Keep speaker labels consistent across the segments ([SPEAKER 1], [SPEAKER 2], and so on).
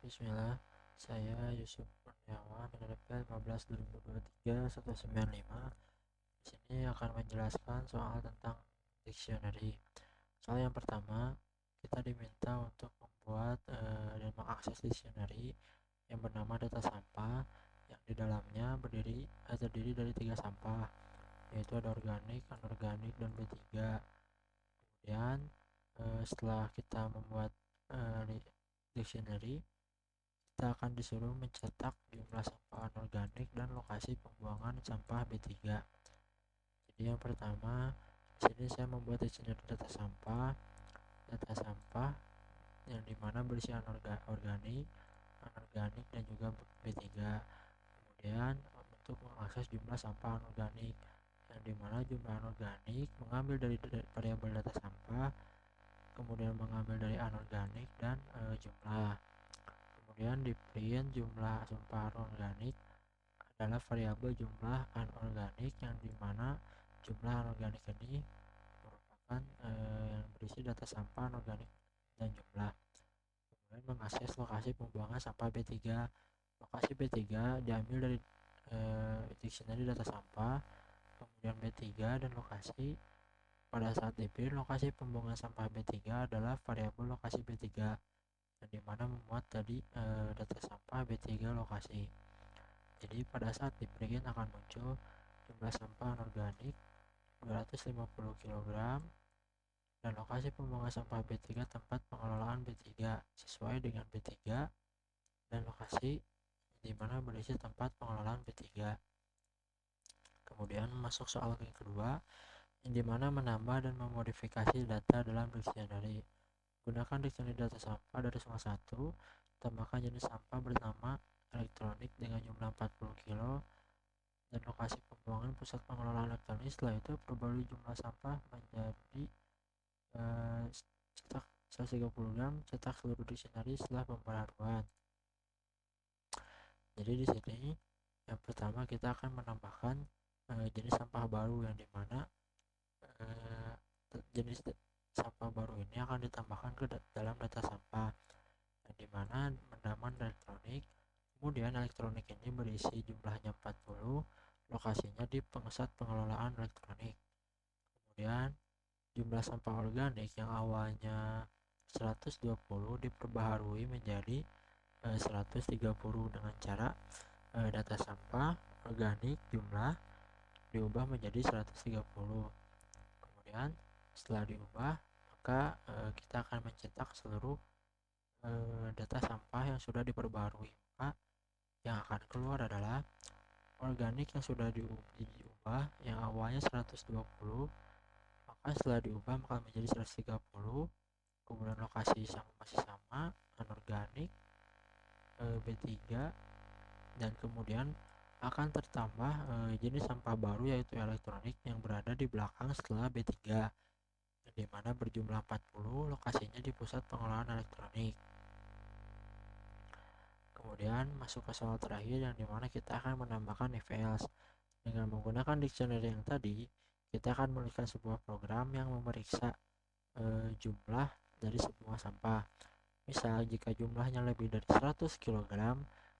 [SPEAKER 1] Bismillah, saya Yusuf Kurniawan, NPM 15 2023 195. Di sini akan menjelaskan soal tentang dictionary. Soal yang pertama, kita diminta untuk membuat dan mengakses dictionary yang bernama data sampah, yang di dalamnya terdiri dari 3 sampah, yaitu ada organik, anorganik, dan B3. Kemudian setelah kita membuat dictionary, kita akan disuruh mencetak jumlah sampah anorganik dan lokasi pembuangan sampah B3. Jadi yang pertama, di sini saya membuat dictionary data sampah yang dimana berisi organik, anorganik, dan juga B3. Kemudian untuk mengakses jumlah sampah anorganik, yang dimana jumlah anorganik mengambil dari variabel data sampah, kemudian mengambil dari anorganik dan jumlah. Kemudian di print jumlah sampah anorganik adalah variabel jumlah anorganik, yang dimana jumlah anorganik ini merupakan yang berisi data sampah anorganik dan jumlah. Kemudian mengakses lokasi pembuangan sampah B3. Lokasi B3 diambil dari dictionary data sampah, kemudian B3 dan lokasi. Pada saat di print, lokasi pembuangan sampah B3 adalah variabel lokasi B3, yang dimana memuat tadi data sampah B3 lokasi. Jadi pada saat di print akan muncul jumlah sampah anorganik 250 kg dan lokasi pembuangan sampah B3 tempat pengelolaan B3 sesuai dengan B3 dan lokasi di mana berisi tempat pengelolaan B3. Kemudian masuk soal yang kedua, yang dimana menambah dan memodifikasi data dalam dictionary. Gunakan dictionary data sampah dari semua 1, tambahkan jenis sampah bernama elektronik dengan jumlah 40 kg dan lokasi pembuangan pusat pengelolaan elektronik. Setelah itu perbarui jumlah sampah menjadi cetak 130 gram, cetak seluruh dictionary setelah pembaharuan. Jadi di sini yang pertama kita akan menambahkan jenis sampah baru, yang dimana jenis sampah baru ini akan ditambahkan ke dalam data sampah, yang dimana mendaman elektronik. Kemudian elektronik ini berisi jumlahnya 40, lokasinya di pusat pengelolaan elektronik. Kemudian jumlah sampah organik yang awalnya 120 diperbaharui menjadi 130 dengan cara data sampah organik jumlah diubah menjadi 130. Kemudian setelah diubah, maka kita akan mencetak seluruh data sampah yang sudah diperbarui. Maka yang akan keluar adalah organik yang sudah diubah yang awalnya 120, maka setelah diubah maka menjadi 130. Kemudian lokasi masih sama, anorganik, B3, dan kemudian akan tertambah jenis sampah baru yaitu elektronik yang berada di belakang setelah B3, di mana berjumlah 40, lokasinya di pusat pengelolaan elektronik. Kemudian masuk ke soal terakhir, yang dimana kita akan menambahkan if else. Dengan menggunakan dictionary yang tadi, kita akan menuliskan sebuah program yang memeriksa jumlah dari semua sampah. Misal jika jumlahnya lebih dari 100 kg,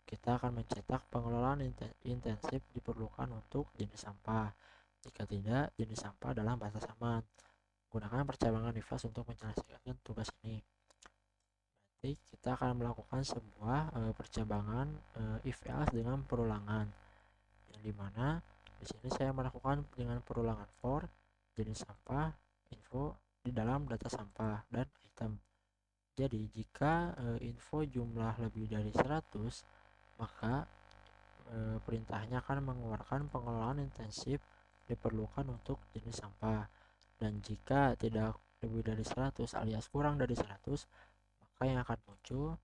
[SPEAKER 1] kita akan mencetak pengelolaan intensif diperlukan untuk jenis sampah. Jika tidak, jenis sampah adalah batas aman. Gunakan percabangan if else untuk menyelesaikan tugas ini. Berarti kita akan melakukan sebuah percabangan if else dengan perulangan, yang dimana di sini saya melakukan dengan perulangan for jenis sampah info di dalam data sampah dan item. Jadi jika info jumlah lebih dari 100, maka perintahnya akan mengeluarkan pengelolaan intensif diperlukan untuk jenis sampah. Dan jika tidak lebih dari 100 alias kurang dari 100, maka yang akan muncul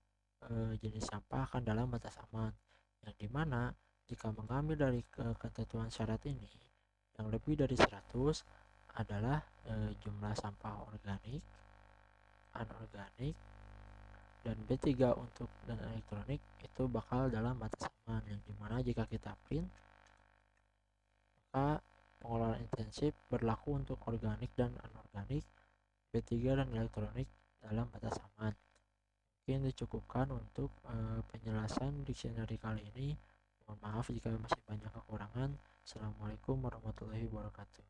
[SPEAKER 1] jenis sampah akan dalam batas aman, yang dimana jika mengambil dari ketentuan syarat ini, yang lebih dari 100 adalah jumlah sampah organik, anorganik, dan B3 untuk dan elektronik itu bakal dalam batas aman, yang dimana jika kita print, maka pengelolaan intensif berlaku untuk organik dan anorganik, B3 dan elektronik dalam batas aman. Mungkin dicukupkan untuk penjelasan dictionary kali ini. Mohon maaf jika masih banyak kekurangan. Assalamualaikum warahmatullahi wabarakatuh.